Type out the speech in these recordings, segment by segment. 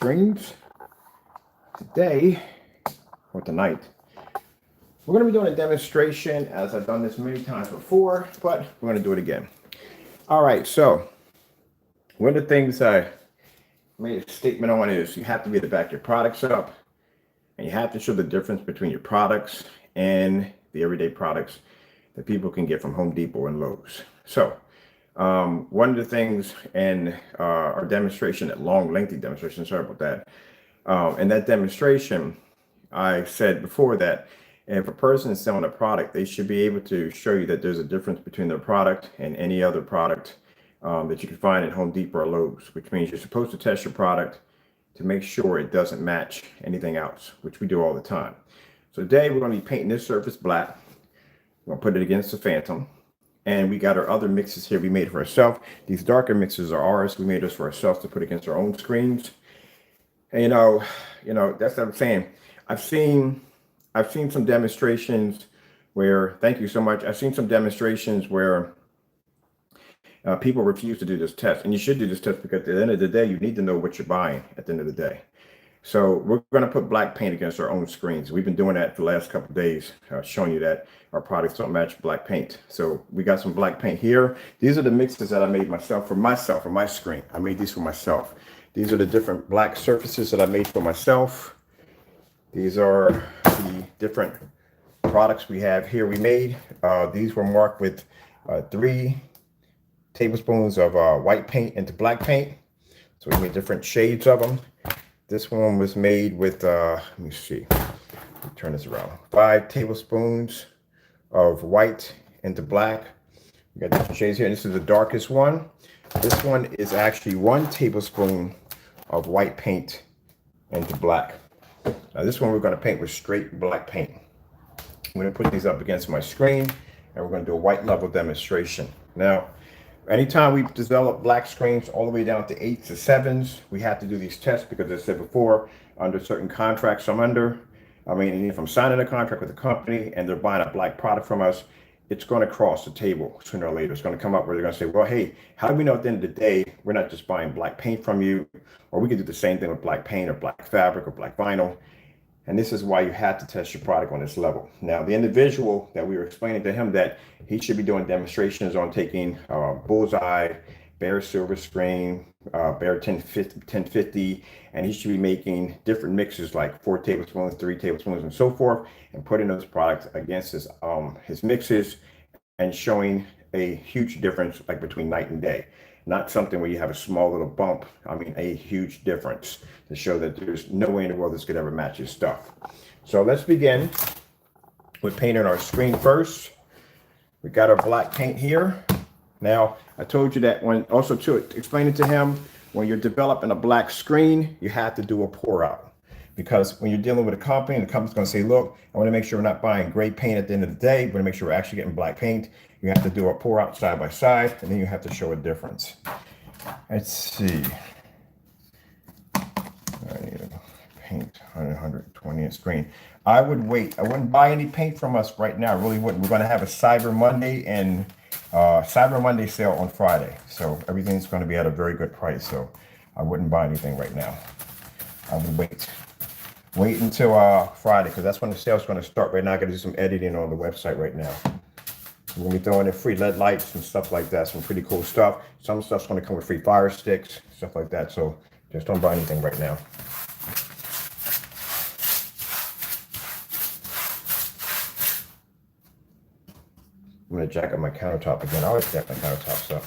screens. Today, or tonight, we're going to be doing a demonstration, as I've done this many times before, but we're going to do it again. All right, so one of the things I made a statement on is you have to be able to back your products up, and you have to show the difference between your products and the everyday products that people can get from Home Depot and Lowe's. So one of the things in our demonstration, that long, lengthy demonstration, sorry about that. In that demonstration, I said before that if a person is selling a product, they should be able to show you that there's a difference between their product and any other product that you can find at Home Depot or Lowe's, which means you're supposed to test your product to make sure it doesn't match anything else, which we do all the time. So today we're going to be painting this surface black. We're going to put it against the Phantom. And we got our other mixes here we made for ourselves. These darker mixes are ours. We made this for ourselves to put against our own screens. And you know, that's what I'm saying. I've seen some demonstrations where, thank you so much. I've seen some demonstrations where people refuse to do this test. And you should do this test because at the end of the day, you need to know what you're buying at the end of the day. So we're going to put black paint against our own screens. We've been doing that for the last couple of days, showing you that our products don't match black paint. So we got some black paint here. These are the mixes that I made myself for my screen. I made these for myself. These are the different black surfaces that I made for myself. These are the different products we have here we made. These were marked with 3 tablespoons of white paint into black paint. So we made different shades of them. This one was made with, let me see, turn this around. 5 tablespoons of white into black. We got different shades here. And this is the darkest one. This one is actually 1 tablespoon of white paint into black. Now this one we're going to paint with straight black paint. I'm going to put these up against my screen and we're going to do a white level demonstration. Now, anytime we develop black screens all the way down to 8s to 7s, we have to do these tests because, as I said before, under certain contracts if I'm signing a contract with a company and they're buying a black product from us, it's going to cross the table sooner or later. It's going to come up where they're going to say, well, hey, how do we know at the end of the day we're not just buying black paint from you? Or we could do the same thing with black paint or black fabric or black vinyl. And this is why you have to test your product on this level. Now, the individual that we were explaining to him that he should be doing demonstrations on taking Bullseye, Bear Silver Screen, Bear 1050, and he should be making different mixes like 4 tablespoons, 3 tablespoons, and so forth, and putting those products against his mixes and showing a huge difference, like between night and day. Not something where you have a small little bump. I mean, a huge difference to show that there's no way in the world this could ever match his stuff. So let's begin with painting our screen first. We got our black paint here. Now, I told you that also to explain it to him, when you're developing a black screen, you have to do a pour out. Because when you're dealing with a company, and the company's going to say, look, I want to make sure we're not buying gray paint at the end of the day. We want to make sure we're actually getting black paint. You have to do a pour out side by side, and then you have to show a difference. Let's see. I need to paint 120 inch screen. I would wait. I wouldn't buy any paint from us right now. I really wouldn't. We're going to have a Cyber Monday and Cyber Monday sale on Friday. So everything's going to be at a very good price. So I wouldn't buy anything right now. I would wait. Wait until Friday, because that's when the sale's going to start. Right now, I got to do some editing on the website right now. We're going to be throwing in free LED lights and stuff like that. Some pretty cool stuff. Some stuff's going to come with free fire sticks, stuff like that. So just don't buy anything right now. I'm going to jack up my countertop again. I always jack my countertops up.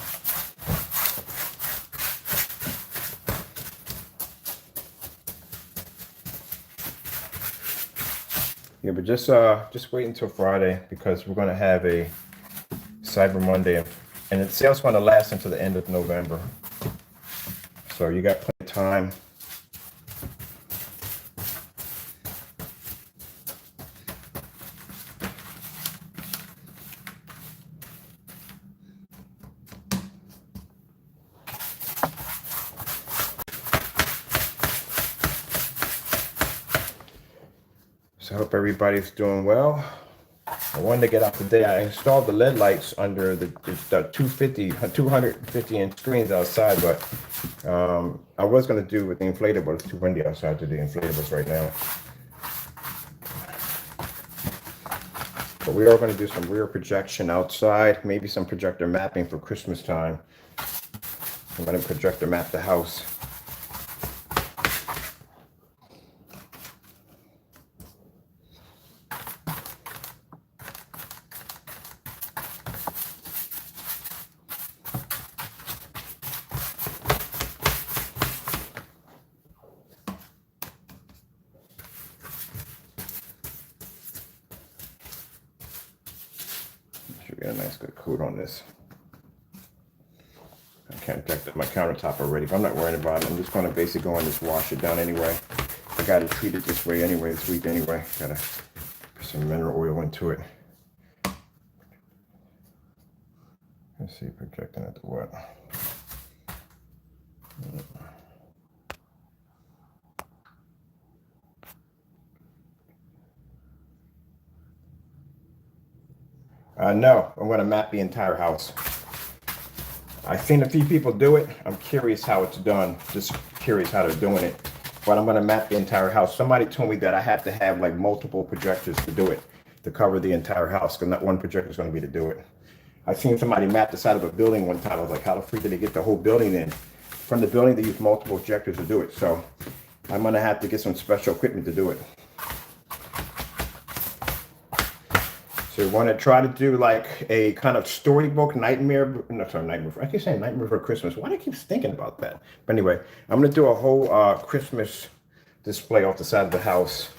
Yeah, but just wait until Friday because we're going to have a Cyber Monday, and the sale's going to last until the end of November. So you got plenty of time. So I hope everybody's doing well. I wanted to get out today. I installed the LED lights under the 250 inch screens outside, but I was going to do with the inflatable, but it's too windy outside to do the inflatables right now. But we are going to do some rear projection outside, maybe some projector mapping for Christmas time. I'm going to projector map the house. Should get a nice good coat on this. I can't deck my countertop already, but I'm not worrying about it. I'm just going to basically go and just wash it down anyway. I got to treat it this way anyway, this week anyway. Got to put some mineral oil into it. Let's see, projecting at the what? No, I'm going to map the entire house. I've seen a few people do it. I'm curious how it's done. Just curious how they're doing it. But I'm going to map the entire house. Somebody told me that I have to have like multiple projectors to do it, to cover the entire house, because not one projector is going to be to do it. I've seen somebody map the side of a building one time. I was like, how the freak did they get the whole building in? From the building, they use multiple projectors to do it. So I'm going to have to get some special equipment to do it. So we want to try to do like a kind of storybook nightmare. No, sorry, nightmare. I keep saying nightmare for Christmas. Why do I keep thinking about that? But anyway, I'm going to do a whole Christmas display off the side of the house.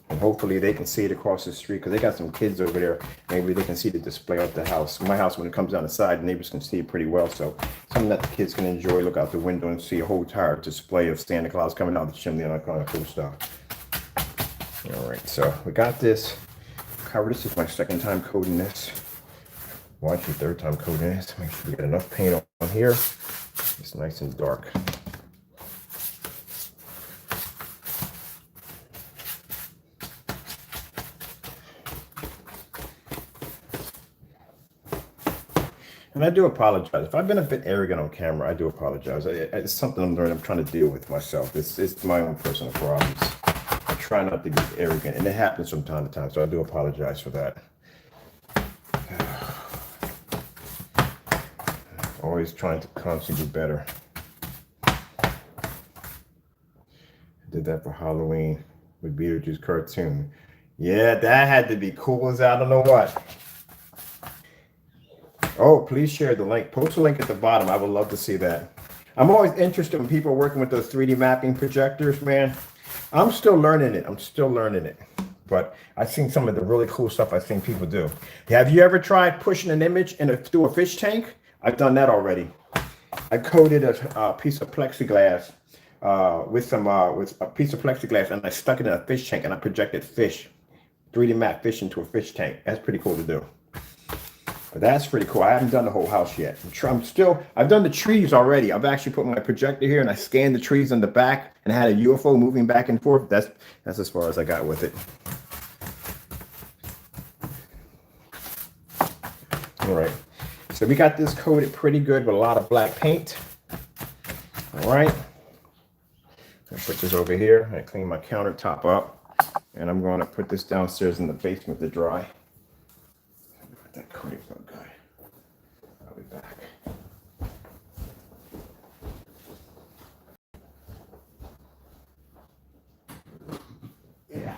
And hopefully they can see it across the street, because they got some kids over there. Maybe they can see the display off the house. My house, when it comes down the side, the neighbors can see it pretty well. So something that the kids can enjoy, look out the window and see a whole entire display of Santa Claus coming out the chimney and all that kind of cool stuff. All right, so we got this covered. This is my second time coating this. Well, actually third time coating this. Make sure we get enough paint on here. It's nice and dark. And I do apologize. If I've been a bit arrogant on camera, I do apologize. It's something I'm learning. I'm trying to deal with myself. It's my own personal problems. I try not to be arrogant, and it happens from time to time, so I do apologize for that. Always trying to constantly do better. I did that for Halloween with Beetlejuice cartoon. Yeah, that had to be cool as I don't know what. Oh, please share the link. Post a link at the bottom. I would love to see that. I'm always interested when people are working with those 3D mapping projectors, man. I'm still learning it. But I've seen some of the really cool stuff I've seen people do. Have you ever tried pushing an image through a fish tank? I've done that already. I coated a piece of plexiglass with a piece of plexiglass, and I stuck it in a fish tank, and I projected fish, 3D map fish into a fish tank. That's pretty cool to do. But that's pretty cool. I haven't done the whole house yet. I've done the trees already. I've actually put my projector here and I scanned the trees in the back and had a UFO moving back and forth. That's as far as I got with it. All right. So we got this coated pretty good with a lot of black paint. All right. I put this over here. I clean my countertop up, and I'm going to put this downstairs in the basement to dry. That coating so good. I'll be back. Yeah.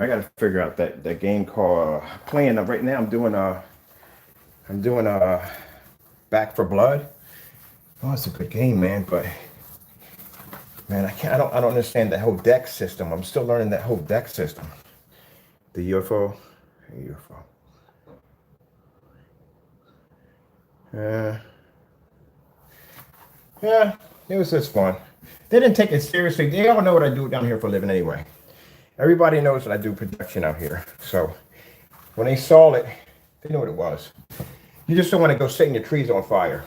I gotta figure out that game called playing right now. I'm doing Back for Blood. Oh, it's a good game, man. But man, I don't understand the whole deck system. I'm still learning that whole deck system. The UFO. Yeah, it was just fun. They didn't take it seriously. They all know what I do down here for a living anyway. Everybody knows that I do production out here. So when they saw it, they knew what it was. You just don't want to go setting your trees on fire.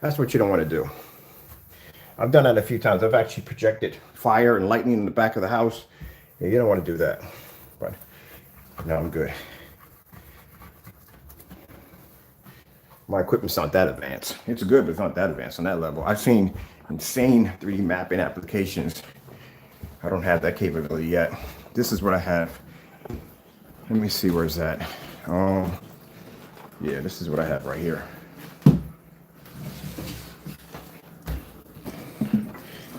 That's what you don't want to do. I've done that a few times. I've actually projected fire and lightning in the back of the house. Yeah, you don't want to do that. But no, I'm good. My equipment's not that advanced. It's good, but it's not that advanced on that level. I've seen insane 3D mapping applications. I don't have that capability yet. This is what I have. Let me see, where's that? Yeah, this is what I have right here.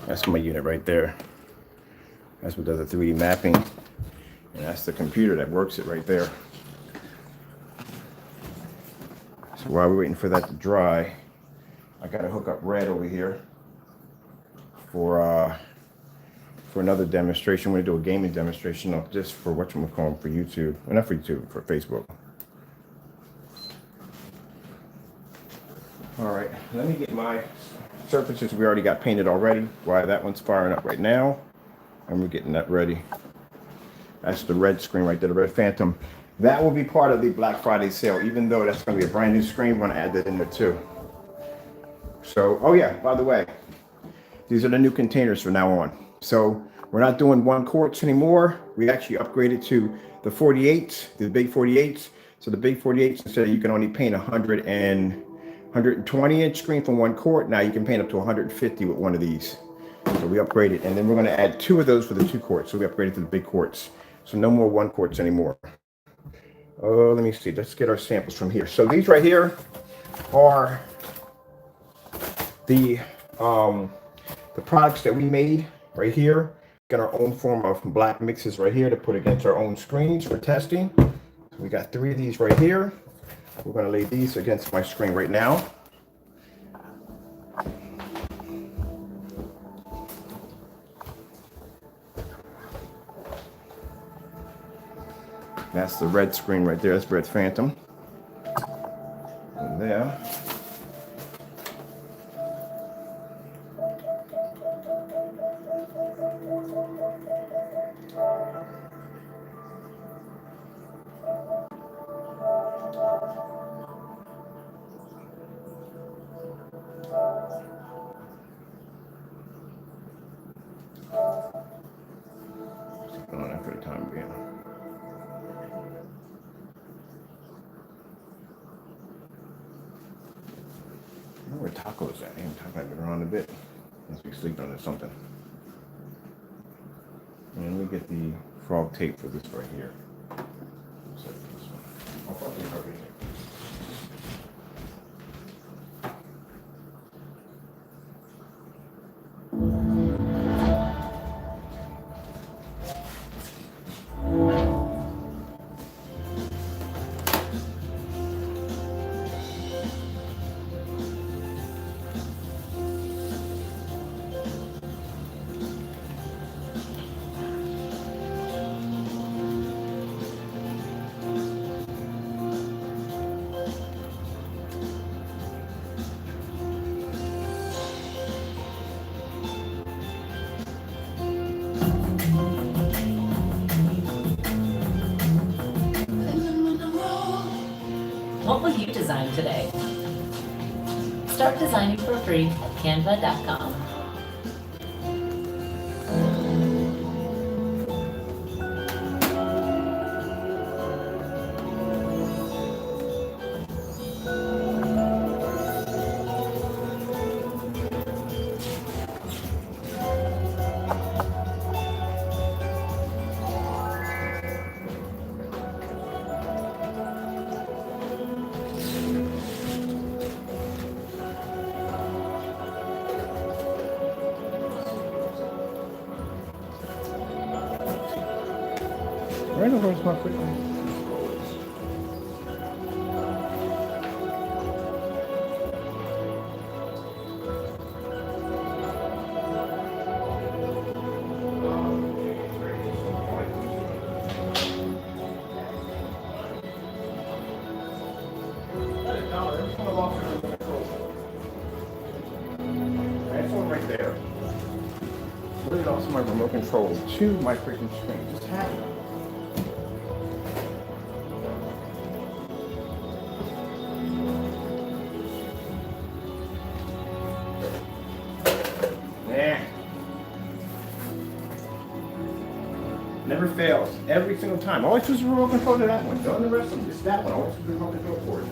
That's my unit right there. That's what does the 3D mapping. And that's the computer that works it right there. So while we're waiting for that to dry, I gotta hook up red over here for another demonstration. We're gonna do a gaming demonstration of just for whatchamacallit for YouTube. Well, not for YouTube, for Facebook. All right, let me get my surfaces we already got painted already. While that one's firing up right now, and we're getting that ready. That's the red screen right there, the red Phantom. That will be part of the Black Friday sale, even though that's going to be a brand new screen. We're going to add that in there too. So, oh yeah, by the way, these are the new containers from now on. So we're not doing 1 quarts anymore. We actually upgraded to the 48s, the big 48s. So the big 48s, instead of you can only paint 120 inch screen from 1 quart. Now you can paint up to 150 with one of these. So we upgraded, and then we're going to add 2 of those for the 2 quarts. So we upgraded to the big quarts. So no more 1 quarts anymore. Oh, let me see. Let's get our samples from here. So these right here are the products that we made right here. Got our own form of black mixes right here to put against our own screens for testing. So we got 3 of these right here. We're going to lay these against my screen right now. That's the red screen right there. That's red Phantom. And there. Just going on for the time being. Where tacos at? Damn, taco have been around a bit. Must be sleeping on something. And we get the frog tape for this right here. So this one. I'll fucking cover it. What will you design today? Start designing for free at canva.com. Right over is my freaking. $1. one right there. Really also my remote control to my freaking screen. Just have it. Yeah. Never fails. Every single time. Always use the remote control to that one. Don't the rest of them. Just that one. Always use the remote control for it.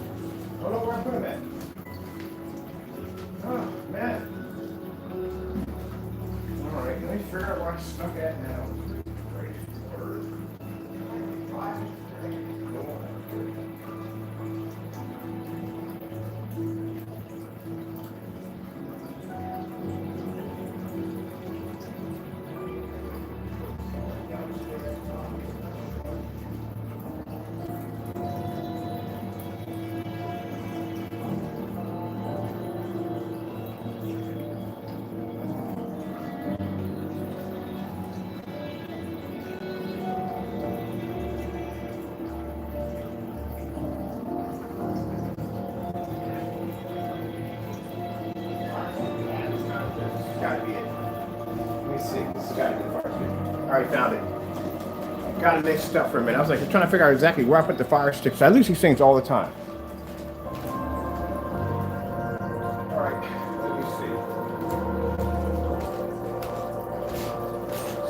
I don't know where I put them at. Oh, man. Alright, let me figure out where I'm stuck at now. Gotta be it. Let me see. This has gotta be the fire stick. Alright, found it. Got it mixed up for a minute. I was like, I'm trying to figure out exactly where I put the fire sticks. I lose these things all the time. Alright, let me see.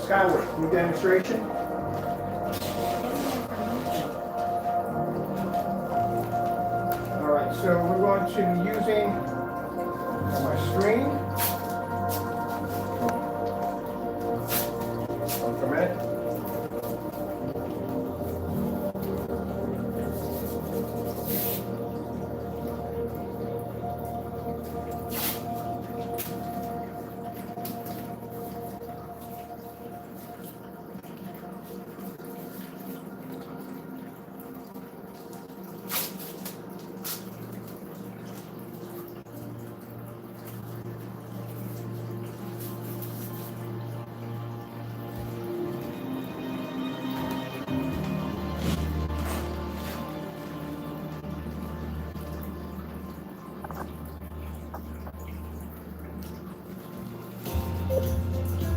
Skyward, new demonstration. Alright, so we're going to be using my screen. A minute.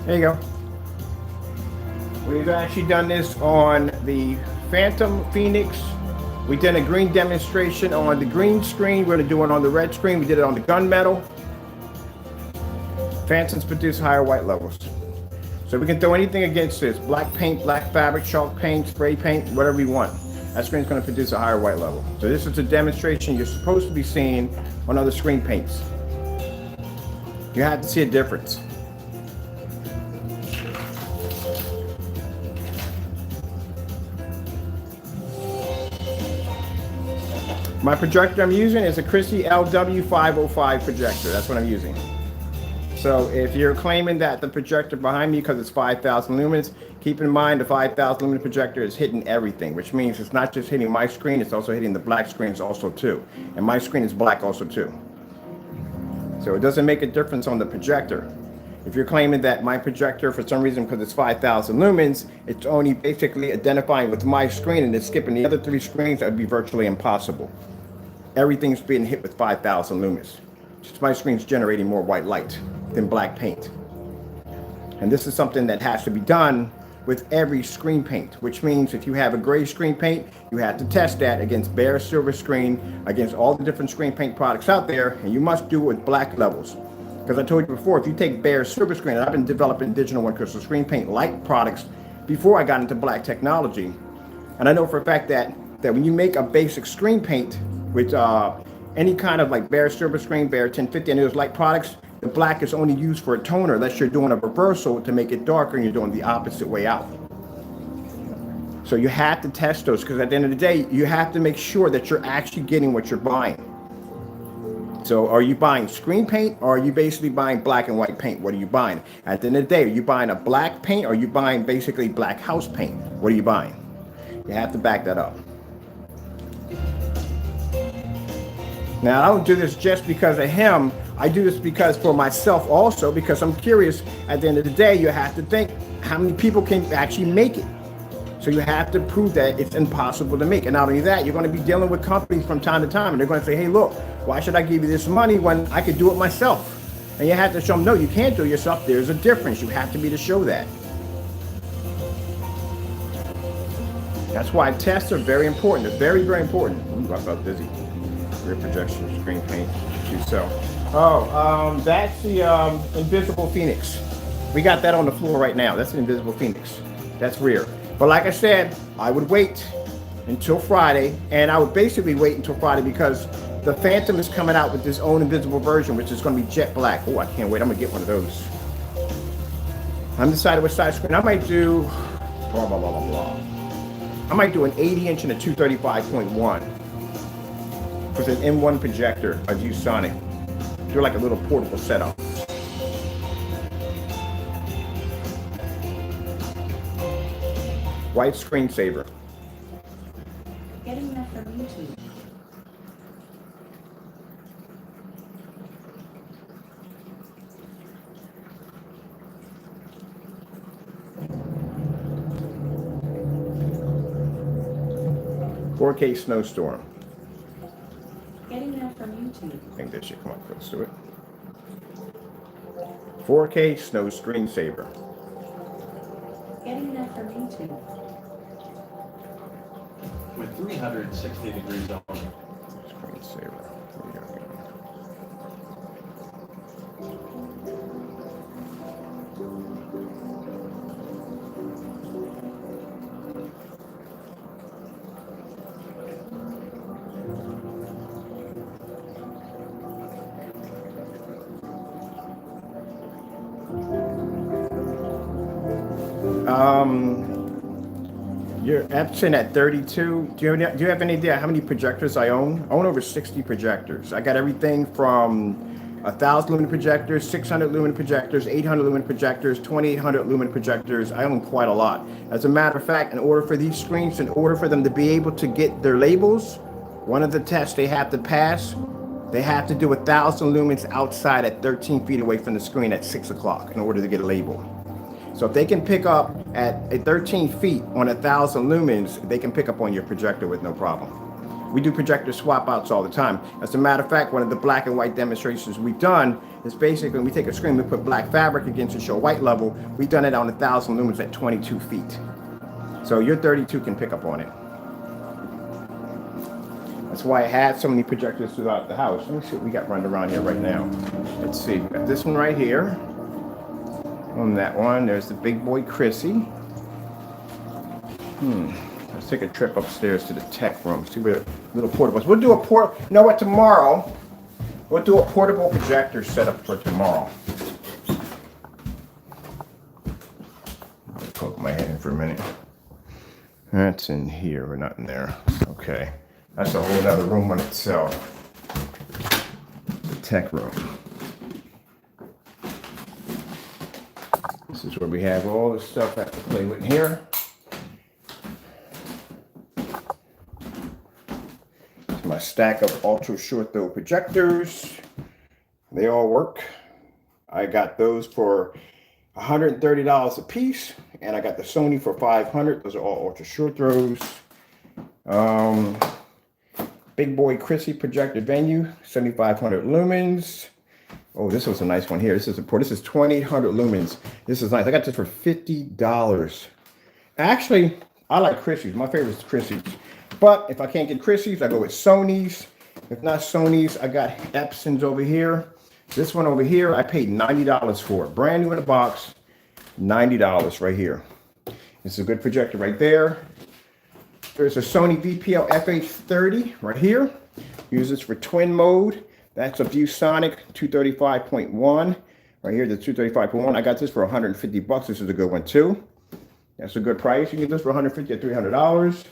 There you go. We've actually done this on the Phantom Phoenix. We did a green demonstration on the green screen. We're going to do it on the red screen. We did it on the gunmetal. Phantoms produce higher white levels. So we can throw anything against this. Black paint, black fabric, chalk paint, spray paint, whatever you want. That screen is going to produce a higher white level. So this is a demonstration you're supposed to be seeing on other screen paints. You have to see a difference. My projector I'm using is a Christie LW505 projector. That's what I'm using. So if you're claiming that the projector behind me, because it's 5,000 lumens, keep in mind the 5,000 lumen projector is hitting everything, which means it's not just hitting my screen, it's also hitting the black screens also too. And my screen is black also too. So it doesn't make a difference on the projector. If you're claiming that my projector, for some reason, because it's 5,000 lumens, it's only basically identifying with my screen and it's skipping the other three screens, that would be virtually impossible. Everything's being hit with 5,000 lumens. Just my screen's generating more white light than black paint. And this is something that has to be done with every screen paint, which means if you have a gray screen paint, you have to test that against bare silver screen, against all the different screen paint products out there, and you must do it with black levels. Because I told you before, if you take bare silver screen, and I've been developing digital one crystal screen paint like products before I got into black technology, and I know for a fact that when you make a basic screen paint with any kind of like bare silver screen, bare 1050, and those light products, the black is only used for a toner unless you're doing a reversal to make it darker and you're doing the opposite way out. So you have to test those, because at the end of the day, you have to make sure that you're actually getting what you're buying. So are you buying screen paint, or are you basically buying black and white paint? What are you buying? At the end of the day, are you buying a black paint, or are you buying basically black house paint? What are you buying? You have to back that up. Now, I don't do this just because of him. I do this because for myself also, because I'm curious. At the end of the day, you have to think how many people can actually make it. So you have to prove that it's impossible to make. And not only that, you're going to be dealing with companies from time to time, and they're going to say, hey, look, why should I give you this money when I could do it myself? And you have to show them, no, you can't do it yourself. There's a difference. You have to be to show that. That's why tests are very important. They're very, very important. Ooh, I felt dizzy. Rear projection, screen paint, that's the Invisible Phoenix. We got that on the floor right now. That's an Invisible Phoenix. That's rear. But like I said, I would wait until Friday, and I would basically wait until Friday because the Phantom is coming out with his own invisible version, which is going to be jet black. Oh, I can't wait. I'm going to get one of those. I'm deciding which side screen. I might do blah, blah, blah, blah, blah. I might do an 80-inch and a 235.1 with an M1 projector, a ViewSonic. Do like a little portable setup. White screensaver. Getting that from YouTube. 4K snowstorm. Getting that from YouTube. I think that should come up close to it. 4K snow screensaver. Getting that from YouTube. With 360 degrees on. Screensaver. There we go. You're Epson at 32. Do you have any idea how many projectors I own? I own over 60 projectors. I got everything from 1,000 lumen projectors, 600 lumen projectors, 800 lumen projectors, 2,800 lumen projectors. I own quite a lot. As a matter of fact, in order for these screens, in order for them to be able to get their labels, one of the tests they have to pass, they have to do 1,000 lumens outside at 13 feet away from the screen at 6 o'clock in order to get a label. So if they can pick up at 13 feet on 1,000 lumens, they can pick up on your projector with no problem. We do projector swap outs all the time. As a matter of fact, one of the black and white demonstrations we've done is basically we take a screen, we put black fabric against it, show white level. We've done it on 1,000 lumens at 22 feet. So your 32 can pick up on it. That's why I had so many projectors throughout the house. Let me see what we got running around here right now. Let's see, we got this one right here. On that one, there's the big boy Chrissy. Let's take a trip upstairs to the tech room. See where little portables. We'll do a you know what? Tomorrow, we'll do a portable projector setup for tomorrow. I'll poke my head in for a minute. That's in here. We're not in there. Okay, that's a whole other room on itself. The tech room. This is where we have all the stuff I have to play with here. It's my stack of ultra short throw projectors. They all work. I got those for $130 a piece, and I got the Sony for $500. Those are all ultra short throws. Big boy Chrissy projector venue, 7,500 lumens. Oh, this was a nice one here. This is 2,800 lumens. This is nice. I got this for $50. Actually, I like Chrissy's. My favorite is Chrissy's. But if I can't get Chrissy's, I go with Sony's. If not Sony's, I got Epson's over here. This one over here, I paid $90 for it. Brand new in the box, $90 right here. This is a good projector right there. There's a Sony VPL FH30 right here. Use this for twin mode. That's a ViewSonic 235.1. Right here, the 235.1. I got this for $150. This is a good one too. That's a good price. You can get this for $150 to $300.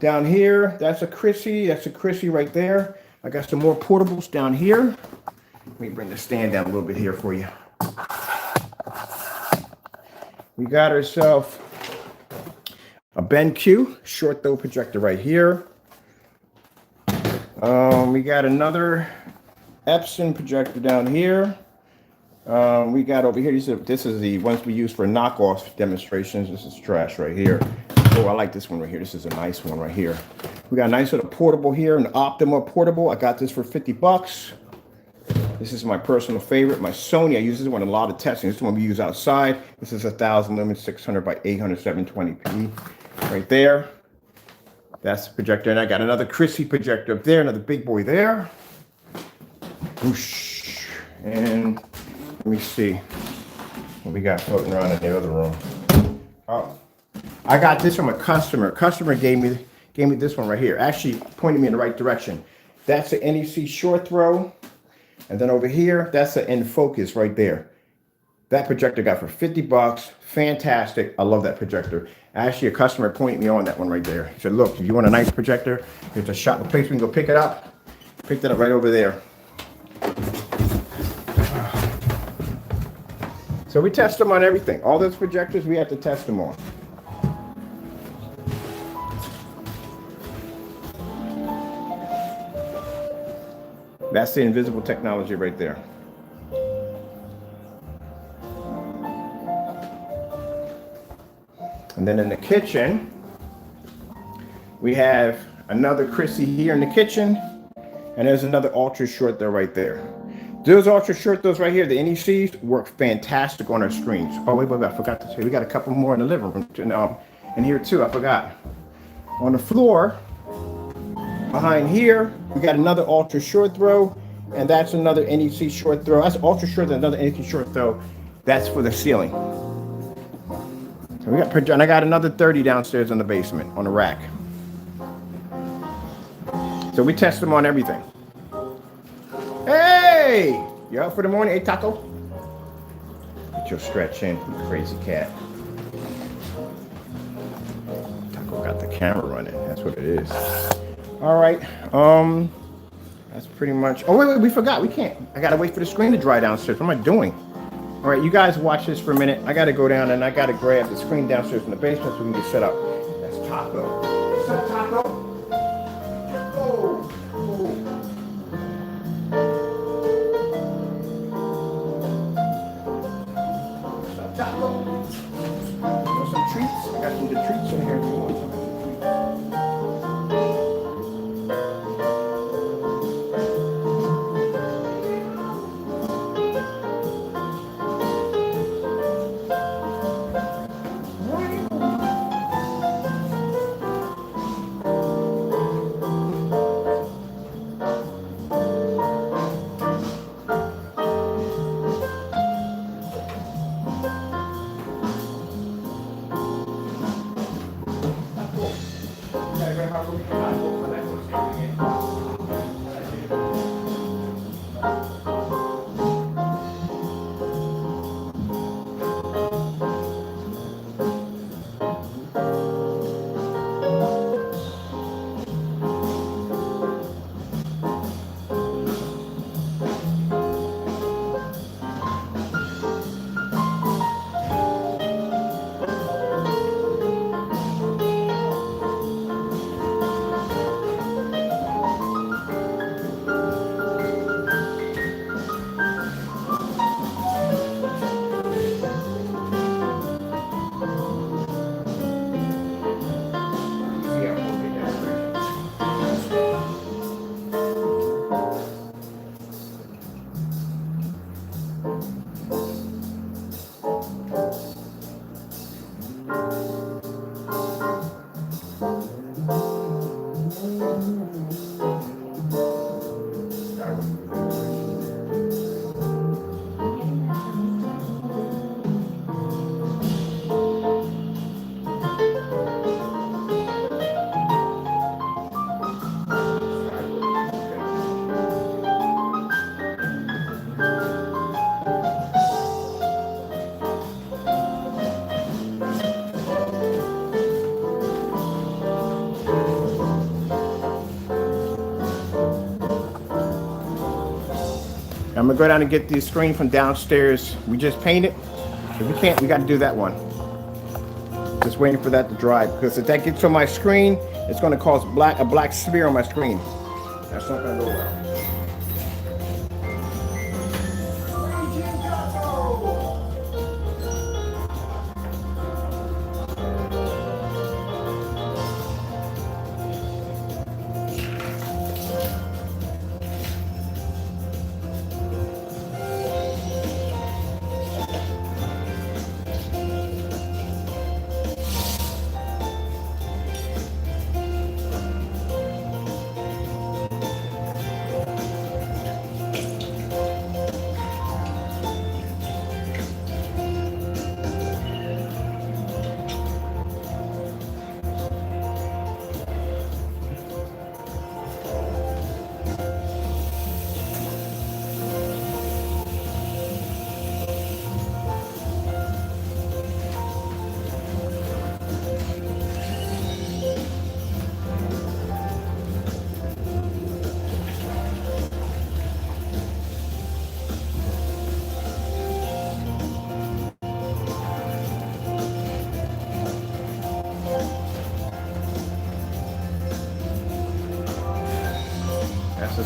Down here, that's a Chrissy. That's a Chrissy right there. I got some more portables down here. Let me bring the stand down a little bit here for you. We got ourselves a BenQ short throw projector right here. We got another Epson projector down here. We got over here, this is the ones we use for knockoff demonstrations. This is trash right here. Oh, I like this one right here. This is a nice one right here. We got a nice little portable here, an Optima portable. I got this for $50. This is my personal favorite, my Sony. I use this one a lot of testing. This is one we use outside. This is 1000 lumens, 600 by 800, 720p. Right there. That's the projector. And I got another Chrissy projector up there, another big boy there. Whoosh. And let me see what we got floating around in the other room. Oh, I got this from a customer. A customer gave me this one right here. Actually pointed me in the right direction. That's an NEC short throw. And then over here, that's an in focus right there. That projector got for 50 bucks. Fantastic. I love that projector. Actually, a customer pointed me on that one right there. He said, look, if you want a nice projector, there's a shop, a place we can go pick it up. Picked it up right over there. So we test them on everything. All those projectors, we have to test them on. That's the invisible technology right there. And then in the kitchen, we have another Chrissy here in the kitchen, and there's another ultra short there right there. Those ultra short, those right here, the NECs, work fantastic on our screens. Oh, wait, I forgot to say, we got a couple more in the living room, and here too, I forgot. On the floor, behind here, we got another ultra short throw, and that's another NEC short throw. That's ultra short, and another NEC short throw. That's for the ceiling. So we got, and I got another 30 downstairs in the basement on the rack. So we test them on everything. Hey, you up for the morning? Hey, Taco. Get your stretch in, you crazy cat. Taco got the camera running. That's what it is. All right. That's pretty much. Oh wait, we forgot. We can't. I gotta wait for the screen to dry downstairs. What am I doing? All right, you guys watch this for a minute. I gotta go down and I gotta grab the screen downstairs in the basement so we can get set up. That's Taco. What's up, Taco? Oh. What's up, Taco? Want some treats? I got some good treats in here if you want some. I'm gonna go down and get the screen from downstairs. We just painted. If we can't, we got to do that one. Just waiting for that to dry, because if that gets on my screen, it's gonna cause a black smear on my screen. That's not gonna go well.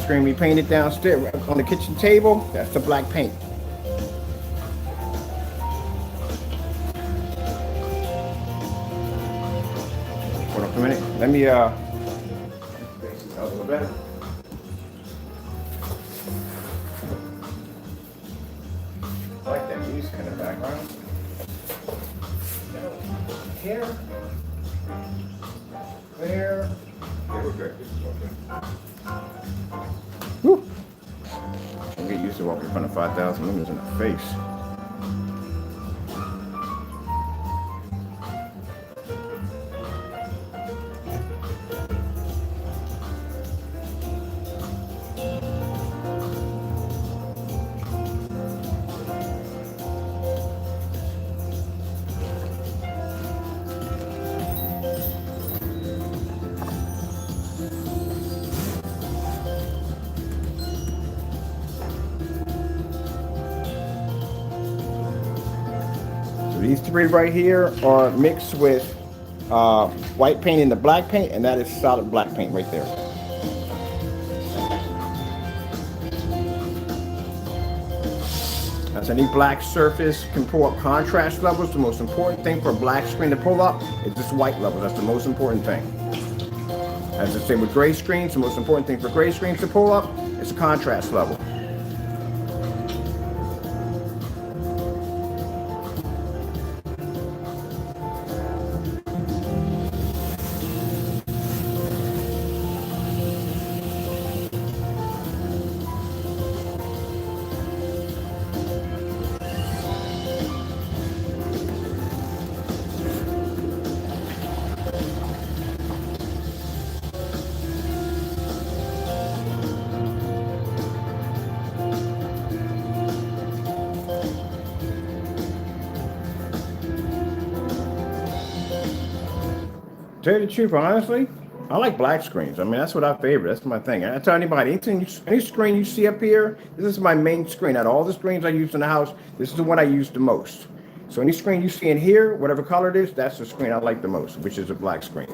screen we painted downstairs on the kitchen table, that's the black paint. Hold on for a minute. Let me space this out a little better. I like that music in the background. Here. There. Okay, we're good. This is okay. Woo. Don't get used to walking in front of 5,000 lumens in the face. These three right here are mixed with white paint and the black paint, and that is solid black paint right there. As any black surface can pull up contrast levels, the most important thing for a black screen to pull up is this white level. That's the most important thing. As I say with gray screens, the most important thing for gray screens to pull up is the contrast level. Tell you the truth, honestly, I like black screens. I mean, that's what I favor. That's my thing. I tell anybody, any screen you see up here, this is my main screen. Out of all the screens I use in the house, this is the one I use the most. So any screen you see in here, whatever color it is, that's the screen I like the most, which is a black screen.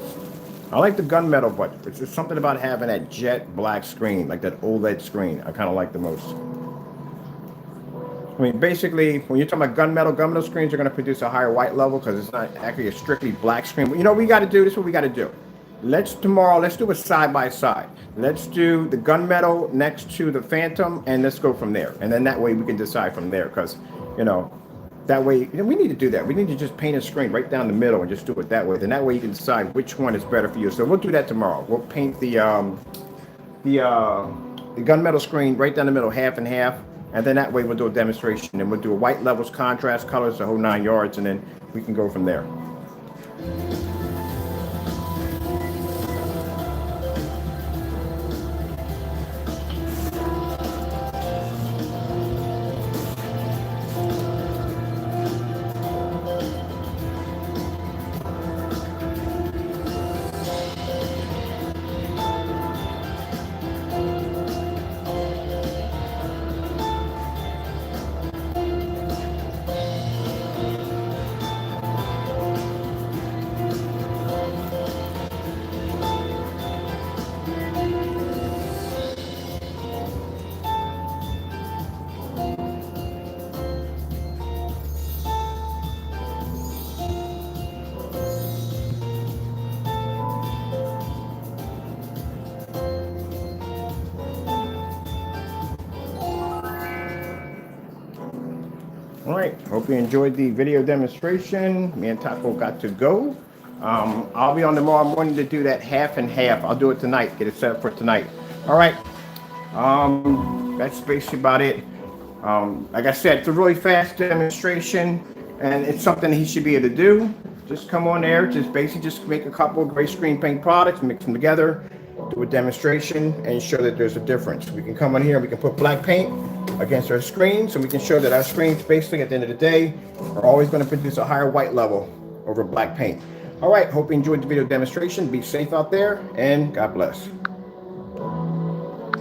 I like the gunmetal, but it's just something about having that jet black screen, like that OLED screen, I kind of like the most. I mean, basically, when you're talking about gunmetal screens are going to produce a higher white level because it's not actually a strictly black screen. But you know what we got to do? This is what we got to do. Let's do it side by side. Let's do the gunmetal next to the Phantom, and let's go from there. And then that way we can decide from there because, you know, that way, you know, we need to do that. We need to just paint a screen right down the middle and just do it that way. Then that way you can decide which one is better for you. So we'll do that tomorrow. We'll paint the gunmetal screen right down the middle, half and half. And then that way we'll do a demonstration and we'll do a white levels, contrast, colors, the whole 9 yards, and then we can go from there. All right, hope you enjoyed the video demonstration. Me and Taco got to go. I'll be on tomorrow morning to do that half and half. I'll do it tonight, get it set up for tonight. All right, that's basically about it. Like I said, it's a really fast demonstration and it's something he should be able to do. Just come on there, just basically just make a couple of gray screen paint products, mix them together, do a demonstration and show that there's a difference. We can come on here, we can put black paint against our screens, so we can show that our screens basically at the end of the day are always going to produce a higher white level over black paint. All right, hope you enjoyed the video demonstration. Be safe out there and God bless.